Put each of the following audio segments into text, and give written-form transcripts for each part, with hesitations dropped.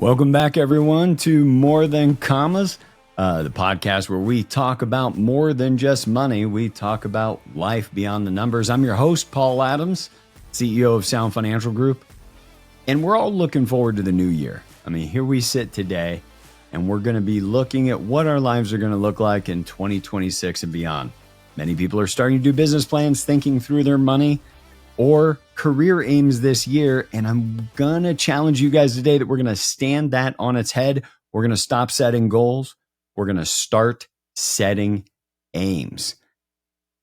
Welcome back, everyone, to More Than Commas, the podcast where we talk about more than just money. We talk about life beyond the numbers. I'm your host, Paul Adams, CEO of Sound Financial Group, and we're all looking forward to the new year. I mean, here we sit today, and we're going to be looking at what our lives are going to look like in 2026 and beyond. Many people are starting to do business plans, thinking through their money or career aims this year. And I'm going to challenge you guys today that we're going to stand that on its head. We're going to stop setting goals. We're going to start setting aims.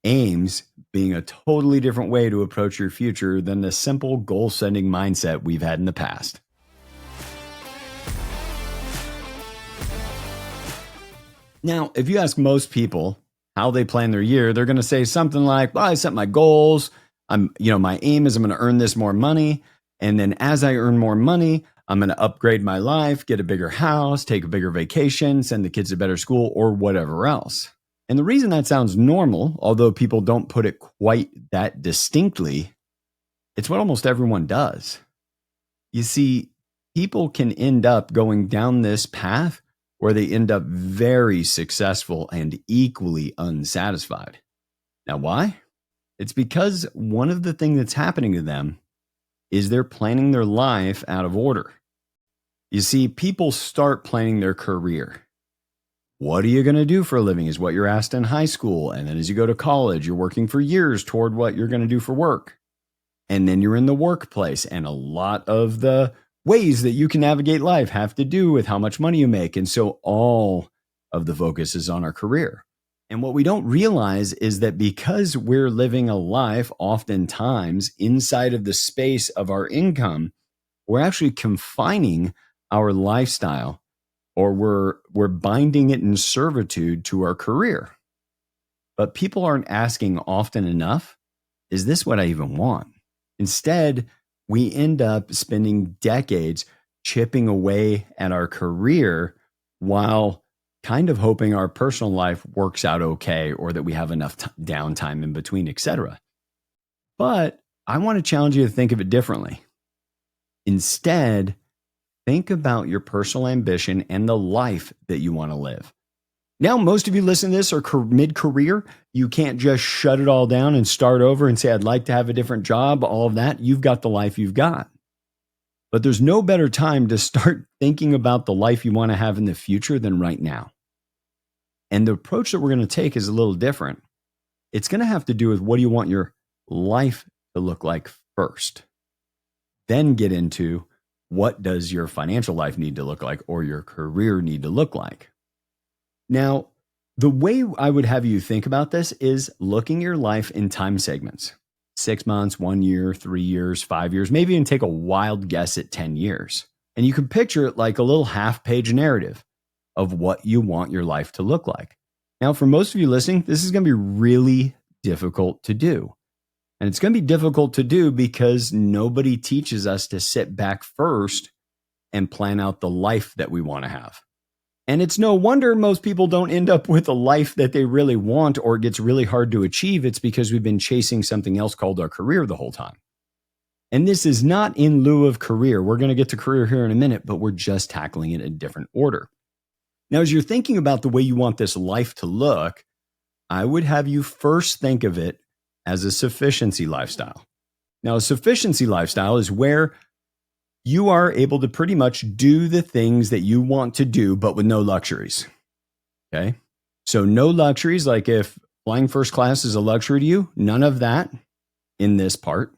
Aims being a totally different way to approach your future than the simple goal setting mindset we've had in the past. Now, if you ask most people how they plan their year, they're going to say something like, well, I set my goals. My aim is I'm going to earn this more money. And then as I earn more money, I'm going to upgrade my life, get a bigger house, take a bigger vacation, send the kids to better school, or whatever else. And the reason that sounds normal, although people don't put it quite that distinctly, it's what almost everyone does. You see, people can end up going down this path where they end up very successful and equally unsatisfied. Now, why? It's because one of the things that's happening to them is they're planning their life out of order. You see, people start planning their career. What are you going to do for a living is what you're asked in high school. And then as you go to college, you're working for years toward what you're going to do for work. And then you're in the workplace. And a lot of the ways that you can navigate life have to do with how much money you make. And so all of the focus is on our career. And what we don't realize is that because we're living a life oftentimes inside of the space of our income, we're actually confining our lifestyle, or we're binding it in servitude to our career. But people aren't asking often enough, is this what I even want? Instead, we end up spending decades chipping away at our career while kind of hoping our personal life works out okay, or that we have enough downtime in between, etc. But I want to challenge you to think of it differently. Instead, think about your personal ambition and the life that you want to live. Now, most of you listening to this are mid-career. You can't just shut it all down and start over and say, I'd like to have a different job, all of that. You've got the life you've got. But there's no better time to start thinking about the life you want to have in the future than right now. And the approach that we're going to take is a little different. It's going to have to do with what do you want your life to look like first. Then get into what does your financial life need to look like, or your career need to look like. Now, the way I would have you think about this is looking at your life in time segments. 6 months, 1 year, 3 years, 5 years, maybe even take a wild guess at 10 years. And you can picture it like a little half-page narrative of what you want your life to look like. Now, for most of you listening, this is going to be really difficult to do. And it's going to be difficult to do because nobody teaches us to sit back first and plan out the life that we want to have. And it's no wonder most people don't end up with a life that they really want, or it gets really hard to achieve. It's because we've been chasing something else called our career the whole time. And this is not in lieu of career. We're going to get to career here in a minute, but we're just tackling it in a different order. Now, as you're thinking about the way you want this life to look, I would have you first think of it as a sufficiency lifestyle. Now, a sufficiency lifestyle is where you are able to pretty much do the things that you want to do, but with no luxuries. Okay? So no luxuries, like if flying first class is a luxury to you, none of that in this part.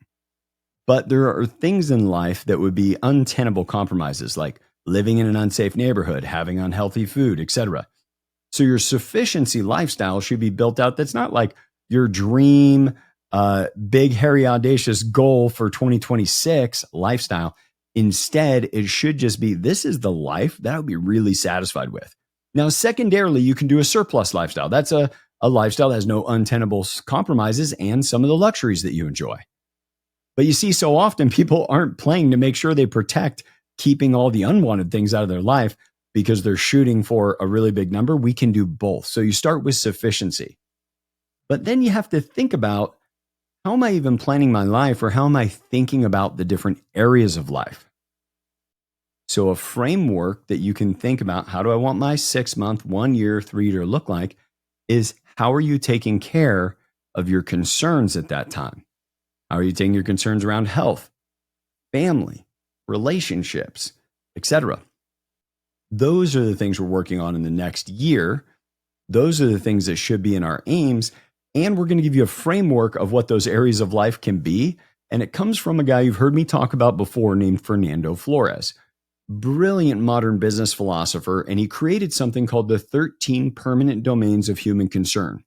But there are things in life that would be untenable compromises, like living in an unsafe neighborhood, having unhealthy food, etc. So your sufficiency lifestyle should be built out. That's not like your dream, big, hairy, audacious goal for 2026 lifestyle. Instead, it should just be, this is the life that I would be really satisfied with. Now, secondarily, you can do a surplus lifestyle. That's a lifestyle that has no untenable compromises and some of the luxuries that you enjoy. But you see, so often people aren't playing to make sure they protect keeping all the unwanted things out of their life because they're shooting for a really big number. We can do both. So you start with sufficiency. But then you have to think about, how am I even planning my life, or how am I thinking about the different areas of life? So a framework that you can think about, how do I want my 6-month, 1 year, 3 year look like, is how are you taking care of your concerns at that time? How are you taking your concerns around health, family, relationships, etc.? Those are the things we're working on in the next year. Those are the things that should be in our aims. And we're going to give you a framework of what those areas of life can be. And it comes from a guy you've heard me talk about before named Fernando Flores. Brilliant modern business philosopher. And he created something called the 13 permanent domains of human concern.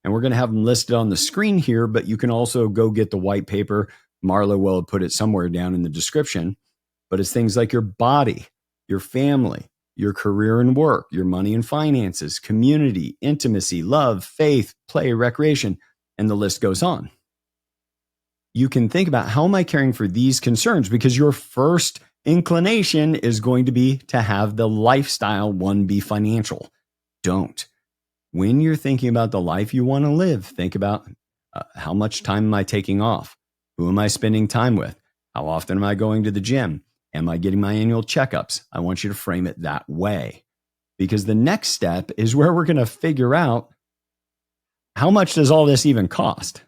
And we're going to have them listed on the screen here, but you can also go get the white paper. Marla will have put it somewhere down in the description. But it's things like your body, your family, your career and work, your money and finances, community, intimacy, love, faith, play, recreation, and the list goes on. You can think about, how am I caring for these concerns? Because your first inclination is going to be to have the lifestyle one be financial. Don't. When you're thinking about the life you want to live, think about how much time am I taking off? Who am I spending time with? How often am I going to the gym? Am I getting my annual checkups? I want you to frame it that way, because the next step is where we're going to figure out, how much does all this even cost?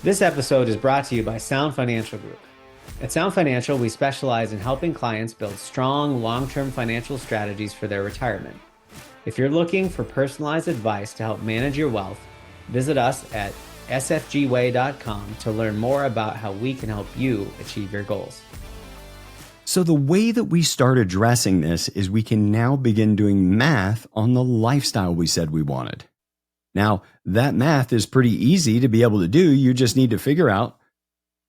This episode is brought to you by Sound Financial Group. At Sound Financial, we specialize in helping clients build strong, long-term financial strategies for their retirement. If you're looking for personalized advice to help manage your wealth, visit us at sfgway.com to learn more about how we can help you achieve your goals. So the way that we start addressing this is we can now begin doing math on the lifestyle we said we wanted. Now, that math is pretty easy to be able to do. You just need to figure out,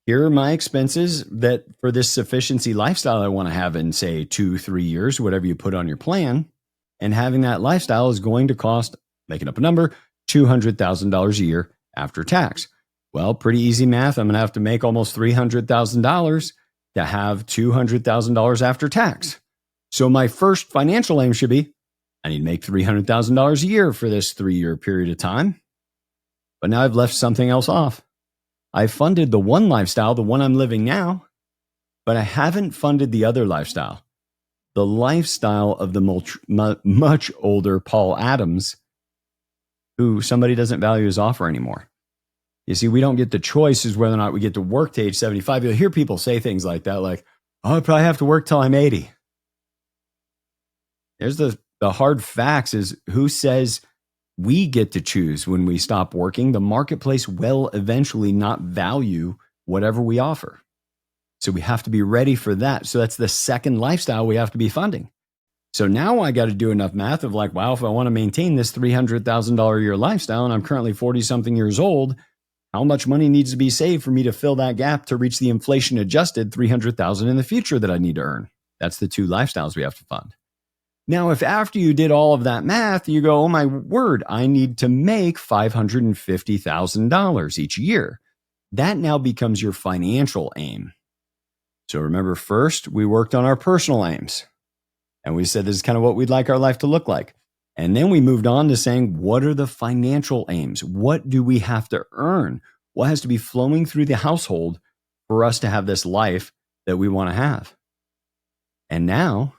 here are my expenses that for this sufficiency lifestyle I want to have in, say, 2-3 years, whatever you put on your plan. And having that lifestyle is going to cost, making up a number, $200,000 a year after tax. Well, pretty easy math. I'm going to have to make almost $300,000 to have $200,000 after tax. So my first financial aim should be, I need to make $300,000 a year for this 3-year period of time. But now I've left something else off. I funded the one lifestyle, the one I'm living now, but I haven't funded the other lifestyle. The lifestyle of the much older Paul Adams, who somebody doesn't value his offer anymore. You see, we don't get the choice as whether or not we get to work to age 75. You'll hear people say things like that, like, oh, I probably have to work till I'm 80. There's the hard facts is, who says we get to choose when we stop working? The marketplace will eventually not value whatever we offer. So we have to be ready for that. So that's the second lifestyle we have to be funding. So now I got to do enough math of like, wow, if I want to maintain this $300,000 a year lifestyle and I'm currently 40 something years old, how much money needs to be saved for me to fill that gap to reach the inflation adjusted $300,000 in the future that I need to earn? That's the two lifestyles we have to fund. Now, if after you did all of that math, you go, oh my word, I need to make $550,000 each year. That now becomes your financial aim. So remember, first, we worked on our personal aims. And we said this is kind of what we'd like our life to look like. And then we moved on to saying, what are the financial aims? What do we have to earn? What has to be flowing through the household for us to have this life that we want to have? And now,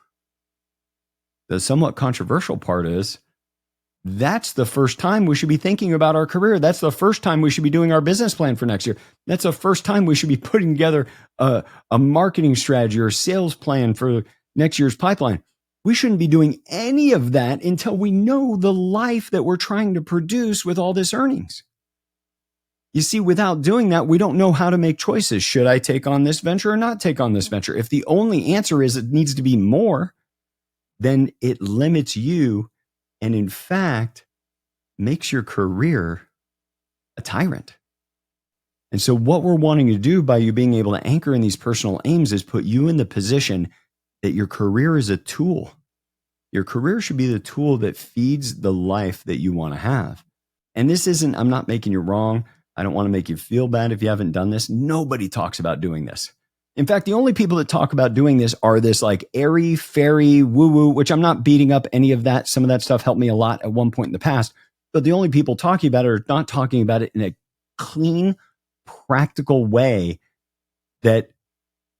the somewhat controversial part is, that's the first time we should be thinking about our career. That's the first time we should be doing our business plan for next year. That's the first time we should be putting together a marketing strategy or sales plan for next year's pipeline. We shouldn't be doing any of that until we know the life that we're trying to produce with all this earnings. You see, without doing that, we don't know how to make choices. Should I take on this venture or not take on this venture? If the only answer is it needs to be more, then it limits you and, in fact, makes your career a tyrant. And so what we're wanting to do by you being able to anchor in these personal aims is put you in the position that your career is a tool. Your career should be the tool that feeds the life that you want to have. And this isn't, I'm not making you wrong. I don't want to make you feel bad if you haven't done this. Nobody talks about doing this. In fact, the only people that talk about doing this are this like airy, fairy, woo-woo, which I'm not beating up any of that. Some of that stuff helped me a lot at one point in the past. But the only people talking about it are not talking about it in a clean, practical way that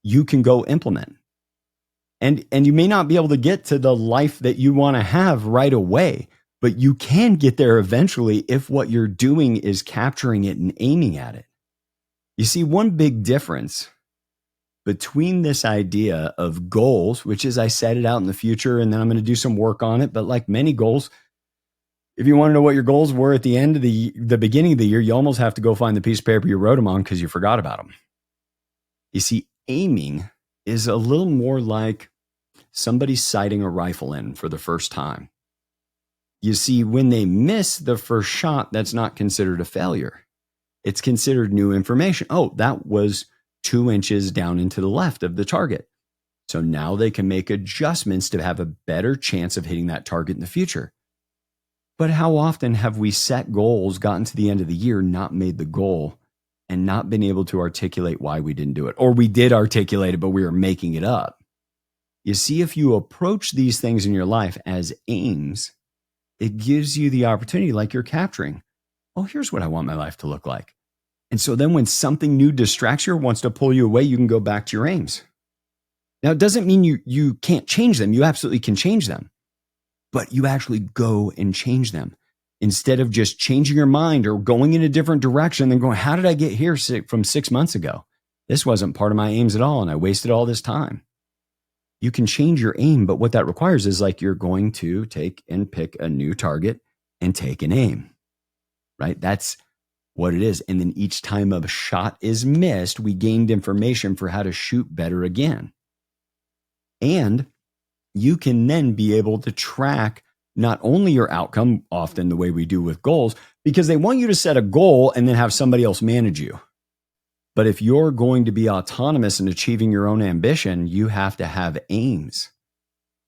you can go implement. And you may not be able to get to the life that you want to have right away, but you can get there eventually if what you're doing is capturing it and aiming at it. You see, one big difference between this idea of goals, which is I set it out in the future and then I'm going to do some work on it. But like many goals, if you want to know what your goals were at the end of the beginning of the year, you almost have to go find the piece of paper you wrote them on because you forgot about them. You see, aiming is a little more like somebody sighting a rifle in for the first time. You see, when they miss the first shot, that's not considered a failure. It's considered new information. Oh, that was 2 inches down into the left of the target. So now they can make adjustments to have a better chance of hitting that target in the future. But how often have we set goals, gotten to the end of the year, not made the goal, and not been able to articulate why we didn't do it? Or we did articulate it, but we were making it up. You see, if you approach these things in your life as aims, it gives you the opportunity, like you're capturing, oh, here's what I want my life to look like. And so then when something new distracts you or wants to pull you away, you can go back to your aims. Now, it doesn't mean you can't change them. You absolutely can change them. But you actually go and change them. Instead of just changing your mind or going in a different direction and going, how did I get here from 6 months ago? This wasn't part of my aims at all, and I wasted all this time. You can change your aim, but what that requires is like you're going to take and pick a new target and take an aim, right? That's what it is. And then each time a shot is missed, we gained information for how to shoot better again. And you can then be able to track not only your outcome, often the way we do with goals, because they want you to set a goal and then have somebody else manage you. But if you're going to be autonomous in achieving your own ambition, you have to have aims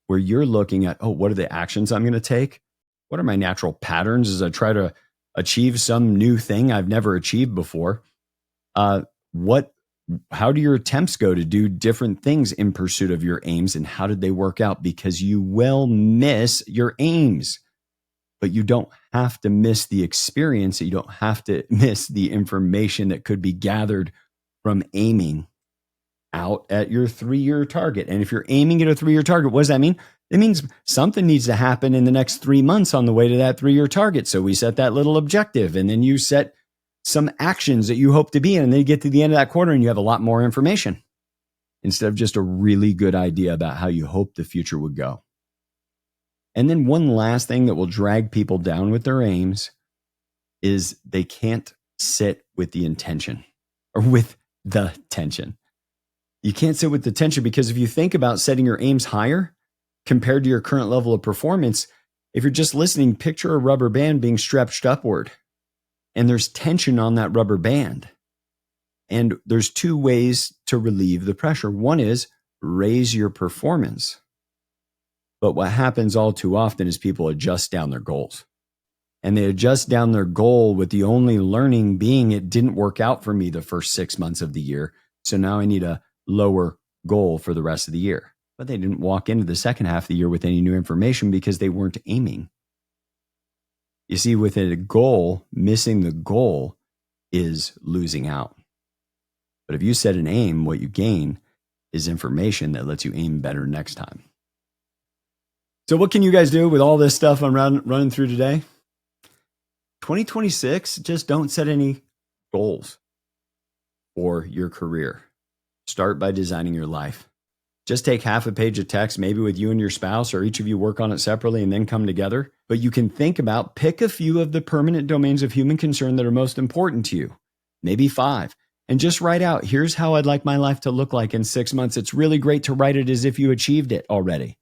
where you're looking at, oh, what are the actions I'm going to take? What are my natural patterns as I try to achieve some new thing I've never achieved before? How do your attempts go to do different things in pursuit of your aims, and how did they work out? Because you will miss your aims, but you don't have to miss the experience. You don't have to miss the information that could be gathered from aiming out at your 3-year target. And if you're aiming at a 3-year target, what does that mean? It means something needs to happen in the next 3 months on the way to that 3-year target. So we set that little objective, and then you set some actions that you hope to be in, and then you get to the end of that quarter and you have a lot more information instead of just a really good idea about how you hope the future would go. And then one last thing that will drag people down with their aims is they can't sit with the intention or with the tension. You can't sit with the tension because if you think about setting your aims higher compared to your current level of performance, if you're just listening, picture a rubber band being stretched upward and there's tension on that rubber band. And there's 2 ways to relieve the pressure. One is raise your performance. But what happens all too often is people adjust down their goals. And they adjust down their goal with the only learning being it didn't work out for me the first 6 months of the year. So now I need a lower goal for the rest of the year. But they didn't walk into the second half of the year with any new information because they weren't aiming. You see, with a goal, missing the goal is losing out. But if you set an aim, what you gain is information that lets you aim better next time. So what can you guys do with all this stuff I'm running through today? 2026, just don't set any goals for your career. Start by designing your life. Just take half a page of text, maybe with you and your spouse, or each of you work on it separately and then come together. But you can think about, pick a few of the permanent domains of human concern that are most important to you, maybe 5, and just write out, here's how I'd like my life to look like in 6 months. It's really great to write it as if you achieved it already.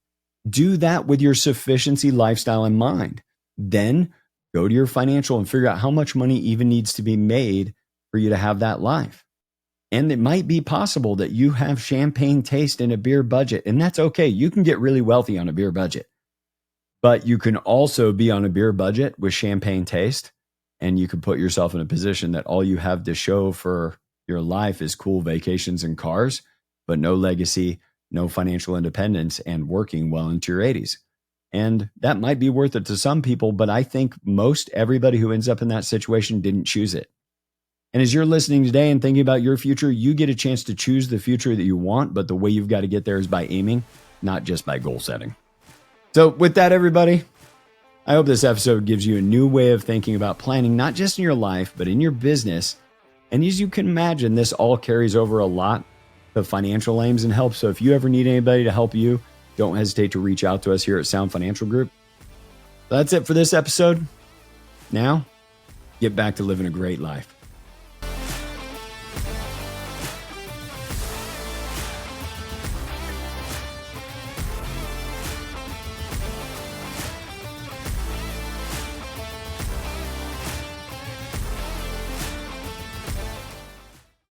Do that with your sufficiency lifestyle in mind. Then go to your financial and figure out how much money even needs to be made for you to have that life. And it might be possible that you have champagne taste in a beer budget, and that's okay. You can get really wealthy on a beer budget, but you can also be on a beer budget with champagne taste, and you can put yourself in a position that all you have to show for your life is cool vacations and cars, but no legacy, no financial independence, and working well into your 80s. And that might be worth it to some people, but I think most everybody who ends up in that situation didn't choose it. And as you're listening today and thinking about your future, you get a chance to choose the future that you want, but the way you've got to get there is by aiming. not just by goal setting. So with that, everybody, I hope this episode gives you a new way of thinking about planning, not just in your life, but in your business. And as you can imagine, this all carries over a lot of financial aims and help. So if you ever need anybody to help you, don't hesitate to reach out to us here at Sound Financial Group. That's it for this episode. Now, get back to living a great life.